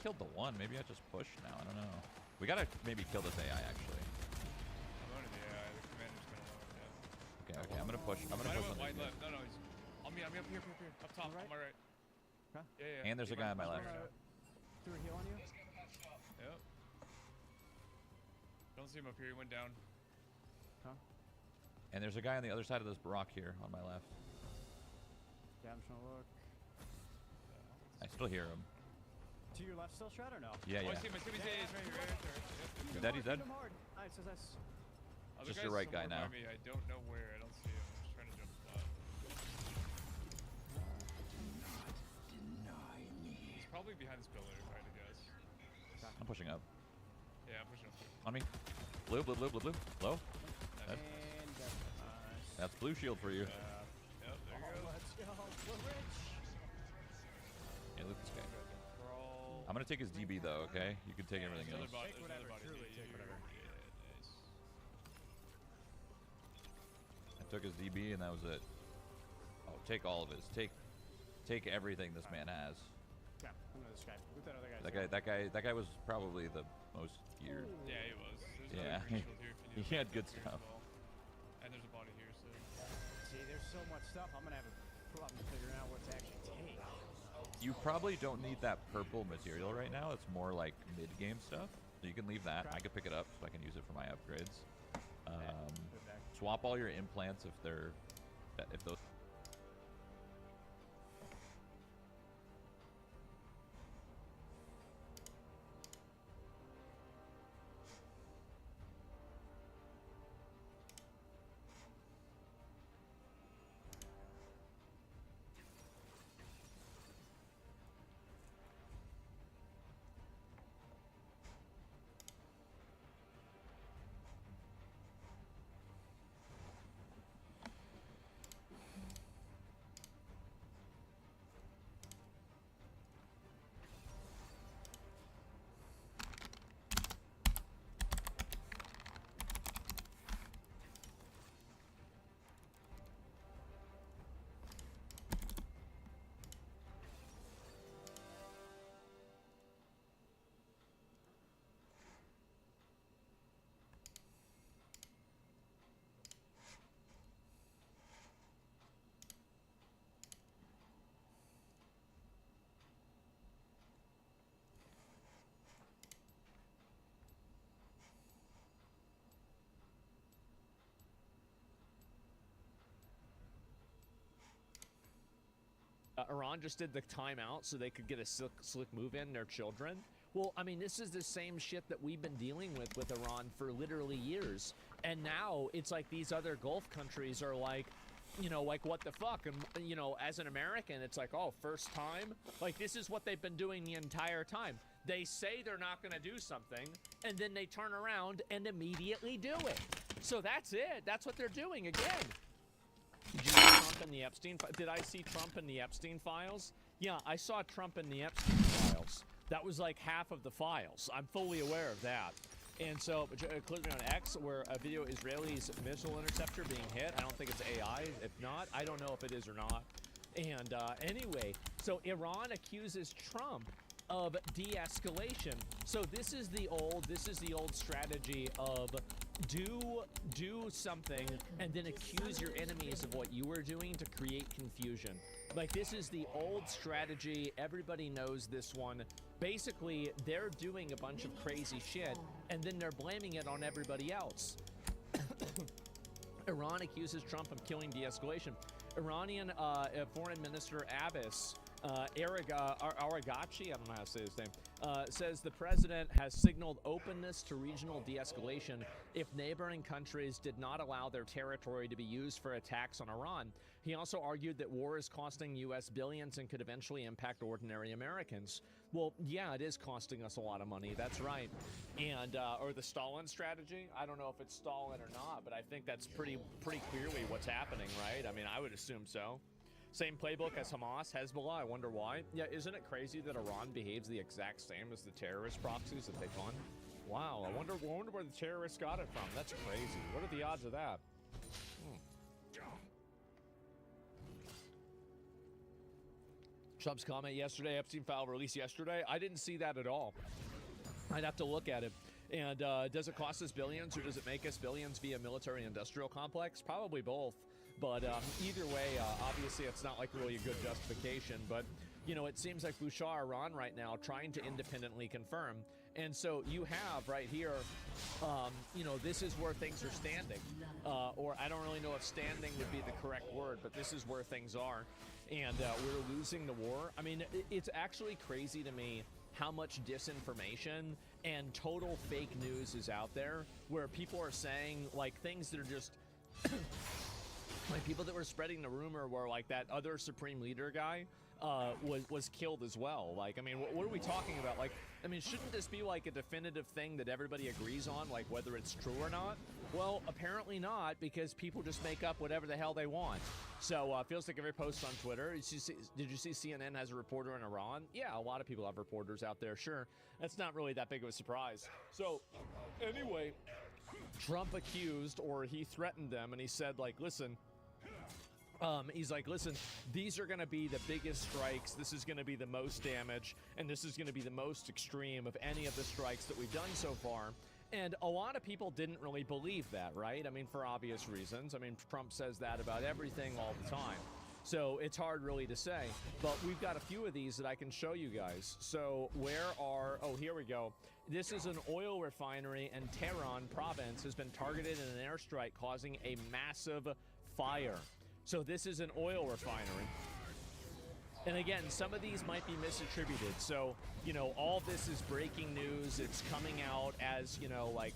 killed the one. Maybe I just push now. I don't know. We gotta maybe kill this AI actually. I'm loading the AI. The commander's gonna load it. Yeah. Okay, I'm gonna push. I'm gonna push on Wide these left. guys. No, he's on me. I'm up here, up top, right? on my right. Huh? Yeah. And there's a guy on my left. Threw a heal on you? Yep. Don't see him up here. He went down. Huh? And there's a guy on the other side of this rock here on my left. Yeah, I'm just gonna look. I still hear him. To your left still, Shred, or no? Yeah, Oh, yeah. I see him. He's right here. Yep. He's dead. He's dead. Hit him hard. Nice, nice. Other Just guy's your right guy somewhere now. by me. I don't know where. I don't see him. I'm just trying to jump spot. He's probably behind this pillar, if I had to guess. I'm pushing up. Yeah, I'm pushing up too. On me. Blue. Low. Nice. And nice. That's blue shield for you. Yep, there you go. Let's go. We're rich. Yeah, look at this guy. Crawl. I'm gonna take his DB though, okay? You can take everything There's else. another body. Take There's another whatever, body. truly take whatever. Yeah, nice. I took his DB and that was it. Oh, take all of his. Take everything this man has. Yeah, I know this guy. Who's that other guy? That guy was probably the most geared. Yeah, he was. There's Yeah, another green shield here if you need he had to good here stuff. as well. And there's a body here, so. See, there's so much stuff. I'm gonna have a problem figuring out what to actually take. You probably don't need that purple material right now. It's more like mid-game stuff. So you can leave that. I could pick it up so I can use it for my upgrades. Put it back. Swap all your implants if those. Iran just did the timeout so they could get a slick move in their children. Well, I mean, this is the same shit that we've been dealing with Iran for literally years. And now it's like these other Gulf countries are like, you know, like, what the fuck? And, you know, as an American, it's like, oh, first time? Like, this is what they've been doing the entire time. They say they're not going to do something, and then they turn around and immediately do it. So that's it. That's what they're doing again. Did you see Trump in the Epstein? Did I see Trump in the Epstein files? Yeah, I saw Trump in the Epstein files. That was like half of the files. I'm fully aware of that. And so, clicking on X, where a video Israelis missile interceptor being hit. I don't think it's AI. If not, I don't know if it is or not. And anyway, so Iran accuses Trump of de-escalation. So this is the old strategy of do something and then accuse your enemies of what you were doing to create confusion. Like, this is the old strategy. Everybody knows this one. Basically, they're doing a bunch of crazy shit and then they're blaming it on everybody else. Iran accuses Trump of killing de-escalation. Iranian Foreign Minister Abbas Araghchi, I don't know how to say his name, says the president has signaled openness to regional de-escalation if neighboring countries did not allow their territory to be used for attacks on Iran. He also argued that war is costing U.S. billions and could eventually impact ordinary Americans. Well, yeah, it is costing us a lot of money. That's right. And or the Stalin strategy. I don't know if it's Stalin or not, but I think that's pretty clearly what's happening, right? I mean, I would assume so. Same playbook as Hamas, Hezbollah. I wonder why. Yeah, isn't it crazy that Iran behaves the exact same as the terrorist proxies that they fund? Wow, I wonder where the terrorists got it from. That's crazy. What are the odds of that? Trump's comment yesterday, Epstein file released yesterday. I didn't see that at all. I'd have to look at it. And does it cost us billions or does it make us billions via military-industrial complex? Probably both. But either way, obviously it's not like really a good justification. But, you know, it seems like Bouchard Iran right now trying to independently confirm. And so you have right here, you know, this is where things are standing. Or I don't really know if standing would be the correct word, but this is where things are. And we're losing the war. I mean, it's actually crazy to me how much disinformation and total fake news is out there, where people are saying like things that are just like people that were spreading the rumor were like that other supreme leader guy was killed as well. Like, I mean, what are we talking about? Like, I mean, shouldn't this be like a definitive thing that everybody agrees on, like whether it's true or not? Well, apparently not, because people just make up whatever the hell they want. So feels like every post on Twitter. Did you see CNN has a reporter in Iran? Yeah, a lot of people have reporters out there, sure. That's not really that big of a surprise. So anyway, Trump accused, or he threatened them, and he said, like, listen, he's like, listen, these are going to be the biggest strikes. This is going to be the most damage, and this is going to be the most extreme of any of the strikes that we've done so far. And a lot of people didn't really believe that, right? I mean, for obvious reasons. I mean, Trump says that about everything all the time. So it's hard really to say. But we've got a few of these that I can show you guys. So oh, here we go. This is an oil refinery, and Tehran province has been targeted in an airstrike, causing a massive fire. So this is an oil refinery. And again, some of these might be misattributed. So, you know, all this is breaking news. It's coming out as, you know, like,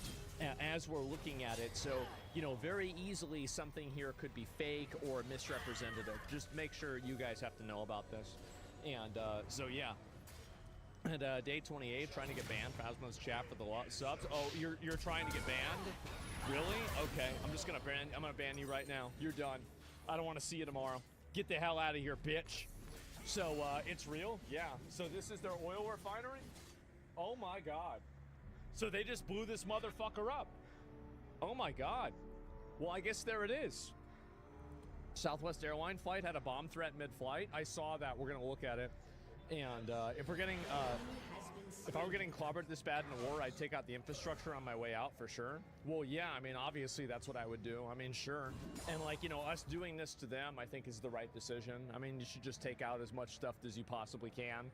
as we're looking at it. So, you know, very easily something here could be fake or misrepresentative. Just make sure you guys have to know about this. And so, yeah. And day 28, trying to get banned. Phasma's chat for the subs. Oh, you're trying to get banned? Really? Okay, I'm just gonna ban you right now. You're done. I don't want to see you tomorrow. Get the hell out of here, bitch. So it's real? Yeah. So this is their oil refinery? Oh my God. So they just blew this motherfucker up. Oh my God. Well, I guess there it is. Southwest airline flight had a bomb threat mid-flight. I saw that. We're gonna look at it. And if I were getting clobbered this bad in a war, I'd take out the infrastructure on my way out for sure. Well, yeah, I mean, obviously that's what I would do. I mean, sure. And like, you know, us doing this to them, I think is the right decision. I mean, you should just take out as much stuff as you possibly can.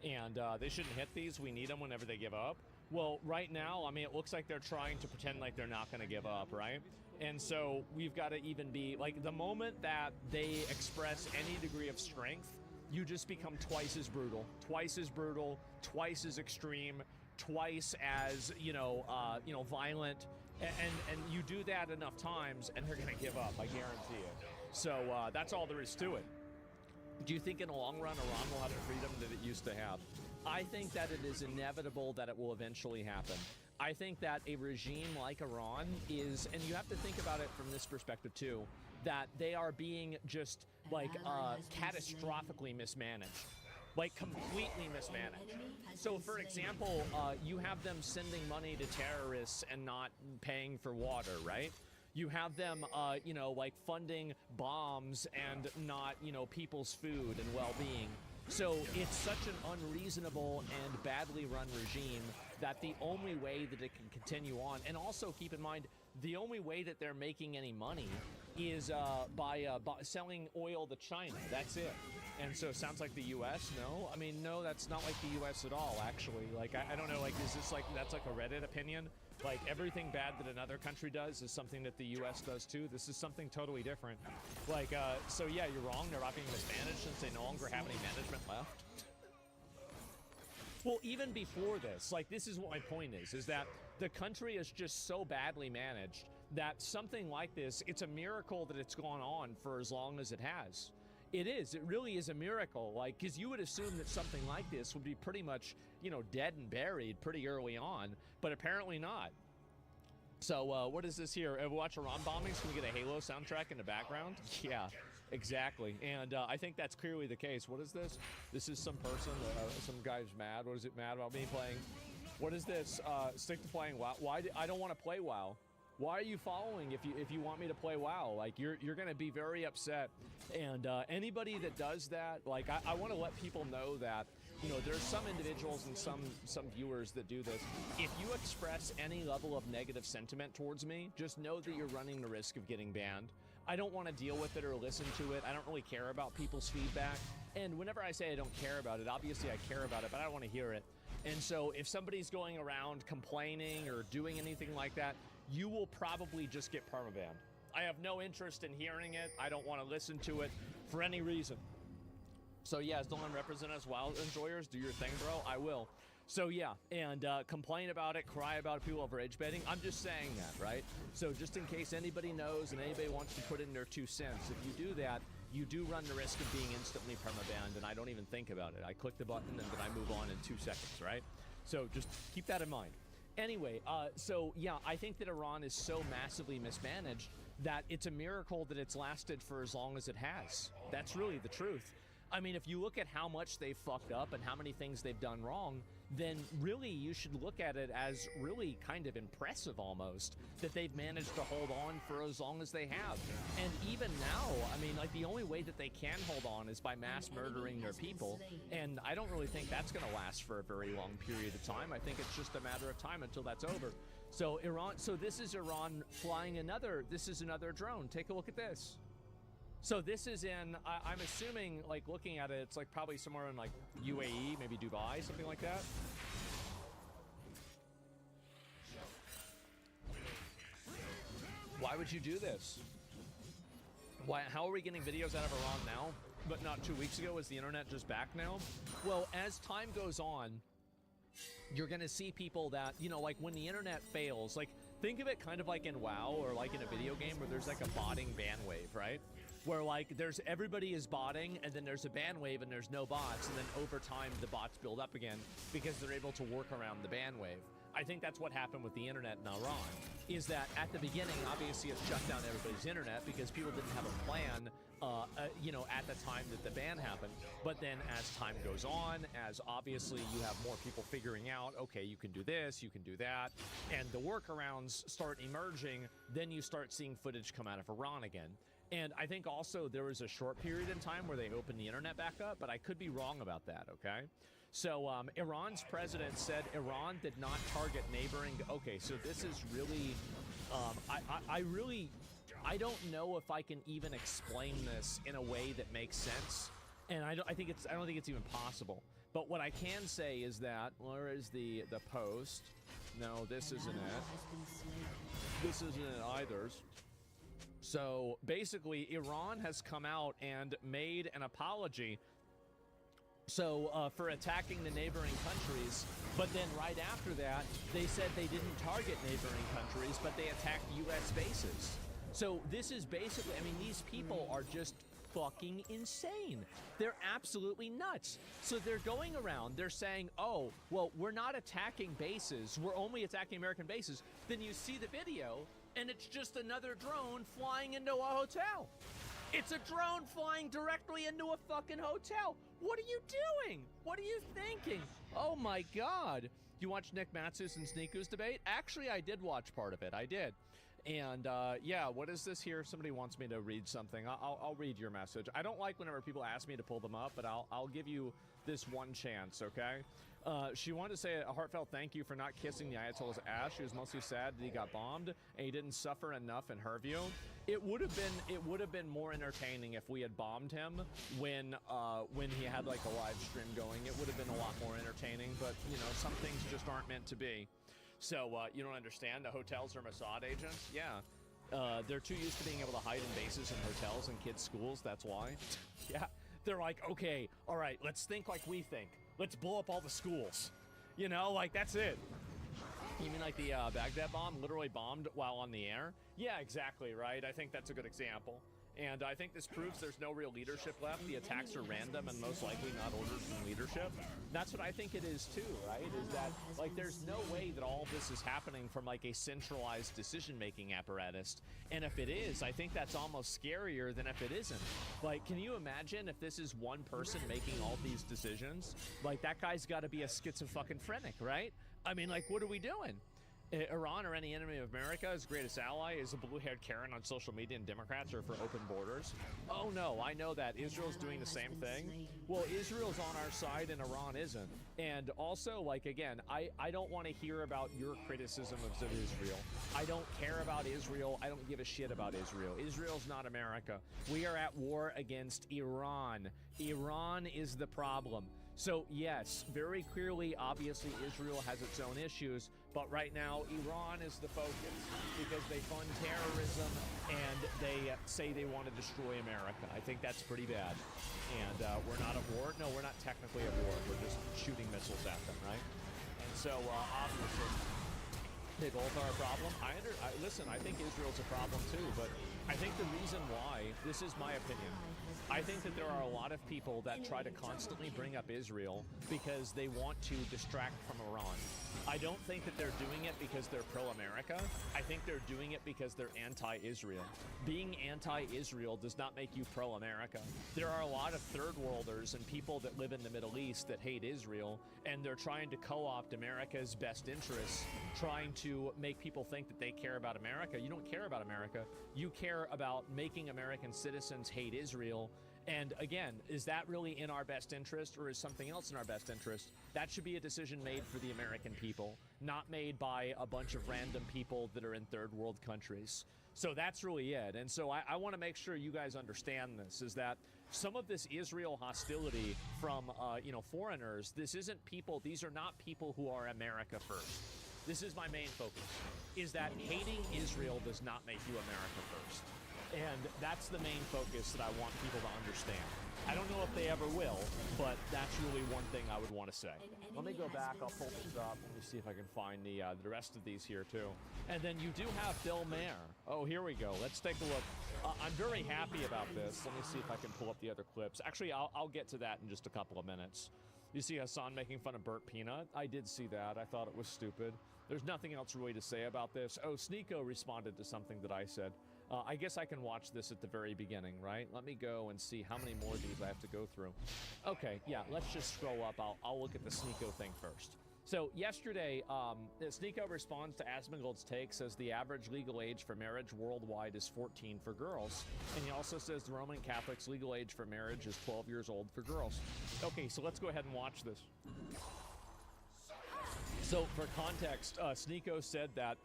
And they shouldn't hit these. We need them whenever they give up. Well, right now, I mean, it looks like they're trying to pretend like they're not going to give up, right? And so we've got to even be, like, the moment that they express any degree of strength, you just become twice as brutal, twice as extreme, twice as, violent. And you do that enough times and they're going to give up, I guarantee it. So that's all there is to it. Do you think in the long run Iran will have the freedom that it used to have? I think that it is inevitable that it will eventually happen. I think that a regime like Iran is, and you have to think about it from this perspective too, that they are being just like catastrophically mismanaged, like completely mismanaged. So for example, you have them sending money to terrorists and not paying for water, right? You have them, like funding bombs and not, people's food and well-being. So it's such an unreasonable and badly run regime that the only way that it can continue on, and also keep in mind, the only way that they're making any money is by selling oil to China. That's it. And so it sounds like the U.S. No, I mean, no, that's not like the U.S. at all, actually. Like, I don't know, like, is this like, that's like a Reddit opinion? Like, everything bad that another country does is something that the U.S. does too. This is something totally different. Like, so yeah, you're wrong. They're not being mismanaged since they no longer have any management left. Well, even before this, like, this is what my point is that the country is just so badly managed that something like this, it's a miracle that it's gone on for as long as it has. It is. It really is a miracle. Like, because you would assume that something like this would be pretty much, dead and buried pretty early on, but apparently not. So, what is this here? Watch Iran bombings. Can we get a Halo soundtrack in the background? Yeah, exactly. And I think that's clearly the case. What is this? This is some person, some guy's mad. What is it mad about me playing? What is this? Stick to playing WoW. Why? I don't want to play WoW. Why are you following if you want me to play WoW? Like, you're gonna be very upset. And anybody that does that, like, I want to let people know that, you know, there's some individuals and some viewers that do this. If you express any level of negative sentiment towards me, just know that you're running the risk of getting banned. I don't want to deal with it or listen to it. I don't really care about people's feedback. And whenever I say I don't care about it, obviously I care about it, but I don't want to hear it. And so if somebody's going around complaining or doing anything like that, you will probably just get permabanned. I have no interest in hearing it. I don't want to listen to it for any reason. So yeah, as long as I represent us WoW enjoyers, do your thing, bro. I will. So yeah, and complain about it, cry about it, people over rage baiting. I'm just saying that, right? So just in case anybody knows and anybody wants to put in their 2 cents, if you do that, you do run the risk of being instantly permabanned, and I don't even think about it. I click the button and then I move on in 2 seconds, right? So just keep that in mind. Anyway, so yeah, I think that Iran is so massively mismanaged that it's a miracle that it's lasted for as long as it has. That's really the truth. I mean, if you look at how much they've fucked up and how many things they've done wrong, then really you should look at it as really kind of impressive almost that they've managed to hold on for as long as they have. And even now, I mean, like, the only way that they can hold on is by mass murdering their people. And I don't really think that's going to last for a very long period of time. I think it's just a matter of time until that's over. So Iran, so this is Iran flying this is another drone. Take a look at this. So this is in, I'm assuming, like, looking at it, it's like probably somewhere in like UAE, maybe Dubai, something like that. Why would you do this? Why? How are we getting videos out of Iran now, but not 2 weeks ago? Is the internet just back now? Well, as time goes on, you're gonna see people that, you know, like when the internet fails, like think of it kind of like in WoW or like in a video game where there's like a botting ban wave, right? Where like everybody is botting and then there's a ban wave and there's no bots, and then over time the bots build up again because they're able to work around the ban wave. I think that's what happened with the internet in Iran, is that at the beginning, obviously it shut down everybody's internet because people didn't have a plan, you know, at the time that the ban happened. But then as time goes on, as obviously you have more people figuring out, okay, you can do this, you can do that, and the workarounds start emerging, then you start seeing footage come out of Iran again. And I think also there was a short period in time where they opened the internet back up, but I could be wrong about that, okay? So Iran's president said Iran did not target neighboring. Okay, so this is really, I don't know if I can even explain this in a way that makes sense, and I don't think it's even possible. But what I can say is that, where is the post? No, this isn't it. This isn't it either. So basically, Iran has come out and made an apology. So for attacking the neighboring countries, but then right after that, they said they didn't target neighboring countries, but they attacked U.S. bases. So this is basically, I mean, these people are just fucking insane. They're absolutely nuts. So they're going around, they're saying, oh, well, we're not attacking bases, we're only attacking American bases. Then you see the video, and it's just another drone flying into a hotel. It's a drone flying directly into a fucking hotel. What are you doing? What are you thinking? Oh my God. You watch Nick Matsus and Sneaku's debate? Actually, I did watch part of it. I did. And yeah, what is this here? Somebody wants me to read something. I'll read your message. I don't like whenever people ask me to pull them up, but I'll give you this one chance, okay? She wanted to say a heartfelt thank you for not kissing the Ayatollah's ass. She was mostly sad that he got bombed and he didn't suffer enough in her view. It would have been more entertaining if we had bombed him when he had like a live stream going. It would have been a lot more entertaining, but you know, some things just aren't meant to be. So you don't understand? The hotels are Mossad agents? Yeah. They're too used to being able to hide in bases and hotels and kids' schools. That's why. Yeah. They're like, okay, all right, let's think like we think. Let's blow up all the schools. You know, like, that's it. You mean like the Baghdad bomb literally bombed while on the air? Yeah, exactly, right? I think that's a good example. And I think this proves there's no real leadership left. The attacks are random and most likely not ordered from leadership. That's what I think it is too, right? Is that, like, there's no way that all this is happening from like a centralized decision-making apparatus. And if it is, I think that's almost scarier than if it isn't. Like, can you imagine if this is one person making all these decisions? Like, that guy's got to be a schizophrenic, right? I mean, like, what are we doing? Iran or any enemy of America, his greatest ally is a blue-haired Karen on social media, and Democrats are for open borders. Oh no, I know that. Israel's doing the same thing. Well, Israel's on our side and Iran isn't. And also, like, again, I don't want to hear about your criticism of Israel. I don't care about Israel. I don't give a shit about Israel. Israel's not America. We are at war against Iran. Iran is the problem. So yes, very clearly, obviously, Israel has its own issues, but right now, Iran is the focus because they fund terrorism and they say they want to destroy America. I think that's pretty bad. And we're not at war. No, we're not technically at war. We're just shooting missiles at them, right? And so, obviously, they both are a problem. Listen, I think Israel's a problem too, but I think the reason why, this is my opinion, I think that there are a lot of people that try to constantly bring up Israel because they want to distract from Iran. I don't think that they're doing it because they're pro-America. I think they're doing it because they're anti-Israel. Being anti-Israel does not make you pro-America. There are a lot of third worlders and people that live in the Middle East that hate Israel, and they're trying to co-opt America's best interests, trying to make people think that they care about America. You don't care about America. You care about making American citizens hate Israel. And again, is that really in our best interest, or is something else in our best interest? That should be a decision made for the American people, not made by a bunch of random people that are in third world countries. So that's really it. And so I want to make sure you guys understand this, is that some of this Israel hostility from, foreigners, this isn't people, these are not people who are America first. This is my main focus, is that hating Israel does not make you America first. And that's the main focus that I want people to understand. I don't know if they ever will, but that's really one thing I would want to say. Let me go back. I'll pull this up. Let me see if I can find the rest of these here, too. And then you do have Bill Mayer. Oh, here we go. Let's take a look. I'm very happy about this. Let me see if I can pull up the other clips. Actually, I'll get to that in just a couple of minutes. You see Hassan making fun of Burt Peanut? I did see that. I thought it was stupid. There's nothing else really to say about this. Oh, Sneeko responded to something that I said. I guess I can watch this at the very beginning, right? Let me go and see how many more of these I have to go through. Okay, yeah, let's just scroll up. I'll look at the Sneeko thing first. So yesterday, Sneeko responds to Asmongold's take, says the average legal age for marriage worldwide is 14 for girls. And he also says the Roman Catholics' legal age for marriage is 12 years old for girls. Okay, so let's go ahead and watch this. So for context, Sneeko said that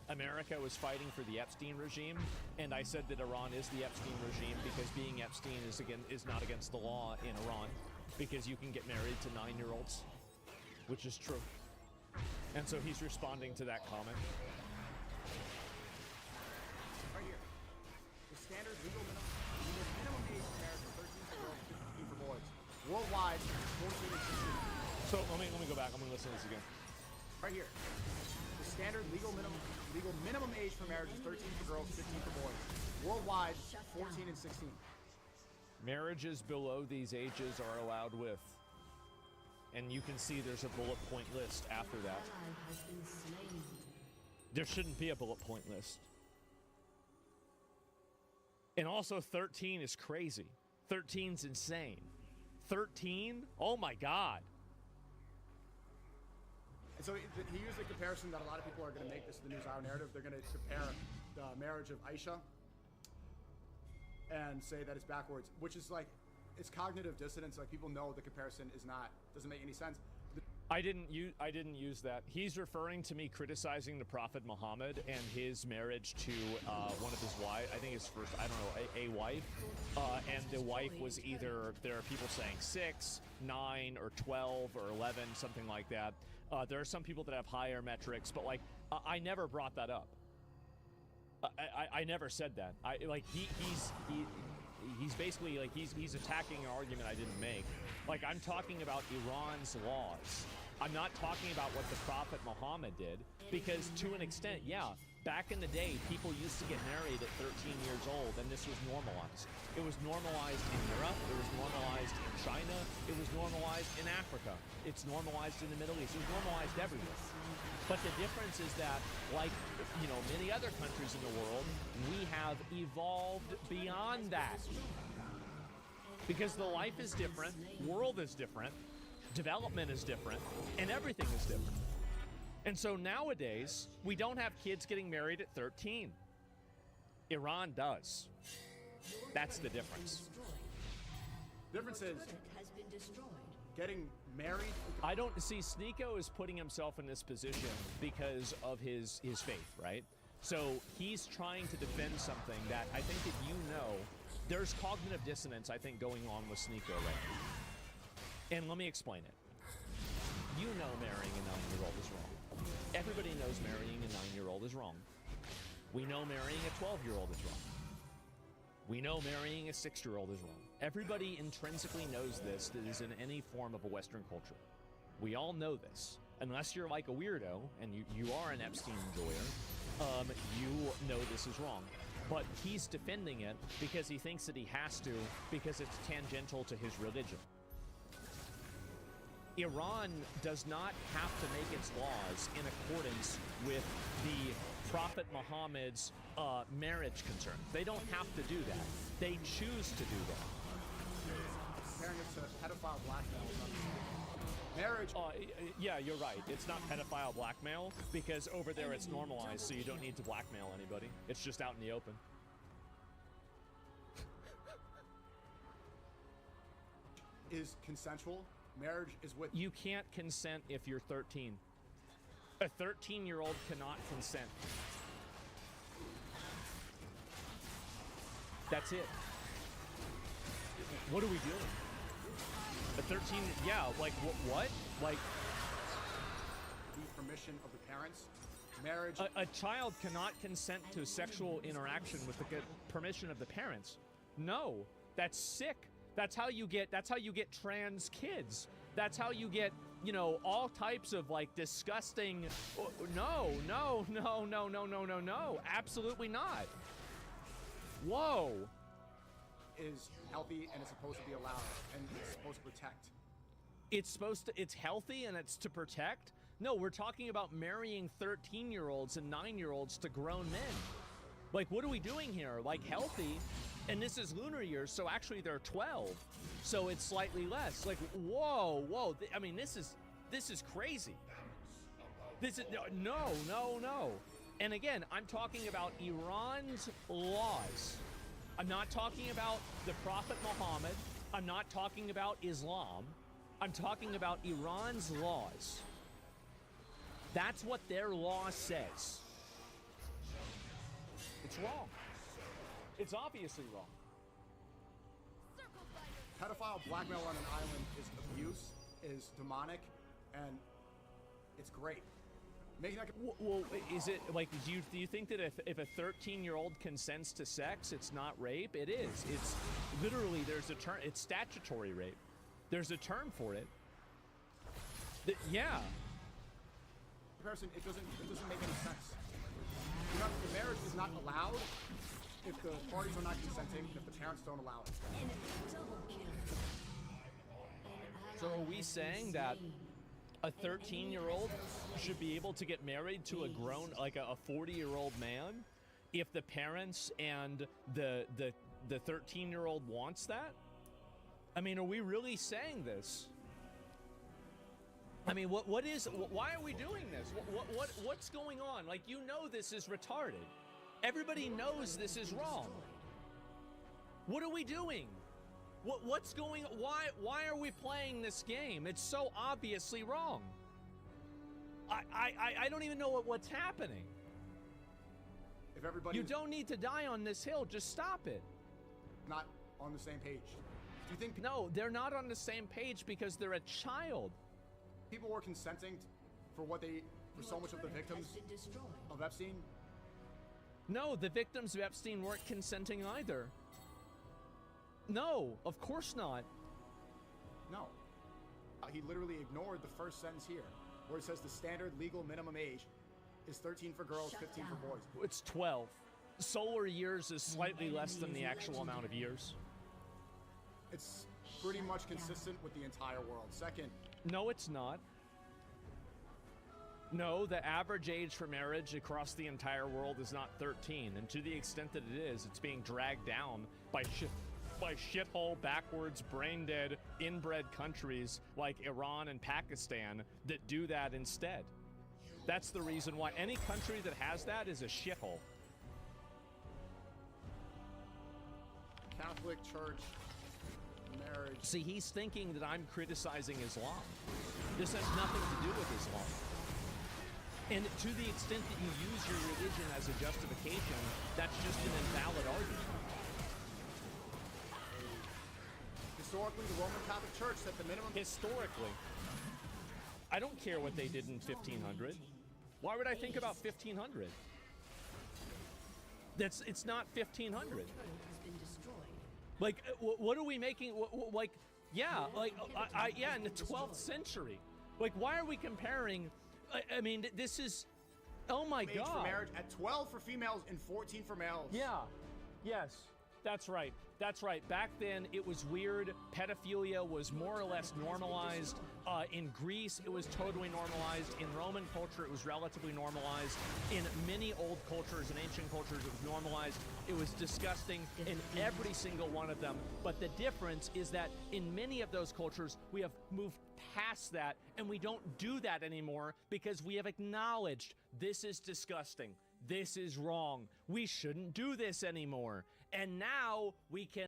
America was fighting for the Epstein regime, and I said that Iran is the Epstein regime because being Epstein is not against the law in Iran, because you can get married to 9-year-olds, which is true. And so he's responding to that comment. Right here. The standard legal minimum age for marriage is 13 for girls, 15 for boys. Worldwide, 14 and 16. So let me go back. I'm gonna listen to this again. Right here. The standard legal minimum age for marriage is 13 for girls, 15 for boys. Worldwide, 14 and 16. Marriages below these ages are allowed with. And you can see there's a bullet point list after that. There shouldn't be a bullet point list. And also 13 is crazy. 13's insane. 13? Oh my God. And so he used a comparison that a lot of people are going to make this the NewsHour narrative. They're going to compare the marriage of Aisha and say that it's backwards, which is like, it's cognitive dissonance. Like, people know the comparison doesn't make any sense. I didn't use that. He's referring to me criticizing the Prophet Muhammad and his marriage to one of his wives. I think his first, I don't know, a wife. And the wife was either, there are people saying 6, 9, or 12, or 11, something like that. There are some people that have higher metrics, but like, I never brought that up. I never said that. He's basically like, he's attacking an argument I didn't make. Like, I'm talking about Iran's laws. I'm not talking about what the Prophet Muhammad did, because to an extent, yeah, back in the day, people used to get married at 13 years old, and this was normalized. It was normalized in Europe, it was normalized in China, it was normalized in Africa, it's normalized in the Middle East, it was normalized everywhere. But the difference is that, like, you know, many other countries in the world, we have evolved beyond that. Because the life is different, world is different, development is different, and everything is different. And so nowadays, we don't have kids getting married at 13. Iran does. That's the difference. Difference is Has been destroyed. getting married. I don't see Sneeko is putting himself in this position because of his faith, right? So he's trying to defend something that I think that you know, there's cognitive dissonance, I think, going on with Sneeko right now. And let me explain it. You know marrying a 9-year-old is wrong. Everybody knows marrying a 9-year-old is wrong. We know marrying a 12-year-old is wrong. We know marrying a 6-year-old is wrong. Everybody intrinsically knows this that is in any form of a Western culture. We all know this. Unless you're like a weirdo, and you are an Epstein enjoyer, you know this is wrong. But he's defending it because he thinks that he has to, because it's tangential to his religion. Iran does not have to make its laws in accordance with the Prophet Muhammad's marriage concerns. They don't have to do that. They choose to do that. Comparing it to pedophile blackmail is not the same. Marriage. Yeah, you're right. It's not pedophile blackmail because over there it's normalized, so you don't need to blackmail anybody. It's just out in the open. Is consensual. Marriage is with. You can't consent if you're 13. A 13-year-old cannot consent. That's it. What are we doing? A 13, yeah, like what? Like The permission of the parents. Marriage. a child cannot consent to sexual interaction with the permission of the parents. No, that's sick. That's how you get trans kids. That's how you get, you know, all types of like disgusting. No. Absolutely not. Whoa. is healthy and is supposed to be allowed and is supposed to protect. It's healthy and it's to protect? No, we're talking about marrying 13-year-olds and 9-year-olds to grown men. Like, what are we doing here? Like, healthy, and this is lunar years, so actually they're 12. So it's slightly less. Like, whoa. I mean, this is crazy. This is, no. And again, I'm talking about Iran's laws. I'm not talking about the Prophet Muhammad. I'm not talking about Islam. I'm talking about Iran's laws. That's what their law says. It's wrong. It's obviously wrong. Pedophile blackmail on an island is abuse, is demonic, and it's great. Making that. Well, is it like, do you think that if a 13-year-old consents to sex, it's not rape? It is. It's literally, there's a term. It's statutory rape. There's a term for it. Yeah. Comparison, it doesn't make any sense. The marriage is not allowed if the parties are not consenting, and if the parents don't allow it. Double kill. So are we saying that a 13-year-old should be able to get married to a grown, like a 40-year-old man, if the parents and the 13-year-old wants that? I mean, are we really saying this? I mean, why are we doing this? What's going on? Like, you know this is retarded. Everybody knows this is wrong. What are we doing? What's going, why are we playing this game? It's so obviously wrong. I don't even know what's happening. If everybody You don't need to die on this hill, just stop it. not on the same page, do you think No, they're not on the same page because they're a child. people were consenting for so much of the victims Has been destroyed. of Epstein? No, the victims of Epstein weren't consenting either. No, of course not. No. He literally ignored the first sentence here, where it says the standard legal minimum age is 13 for girls, Shut 15 down. for boys. It's 12. Solar years is slightly less than the actual amount of years. It's pretty much consistent with the entire world. Second, No, it's not. No, the average age for marriage across the entire world is not 13, and to the extent that it is, it's being dragged down by shithole, backwards, brain-dead, inbred countries like Iran and Pakistan that do that instead. That's the reason why any country that has that is a shithole. Catholic Church marriage. See, he's thinking that I'm criticizing Islam. This has nothing to do with Islam. And to the extent that you use your religion as a justification, that's just an invalid argument. Historically, the Roman Catholic Church set the minimum. Historically, I don't care what they did in 1500. Why would I think about 1500? It's not 1500. Turret has been destroyed. Like, what are we making? Like, yeah, like, yeah, in the 12th century. Like, why are we comparing? I mean, this is, oh my Age for God. marriage at 12 for females and 14 for males. Yeah, yes, that's right. That's right. Back then, it was weird. Pedophilia was more or less normalized. In Greece, it was totally normalized. In Roman culture, it was relatively normalized. In many old cultures and ancient cultures, it was normalized. It was disgusting in every single one of them. But the difference is that in many of those cultures, we have moved past that, and we don't do that anymore because we have acknowledged this is disgusting. This is wrong. We shouldn't do this anymore. And now we can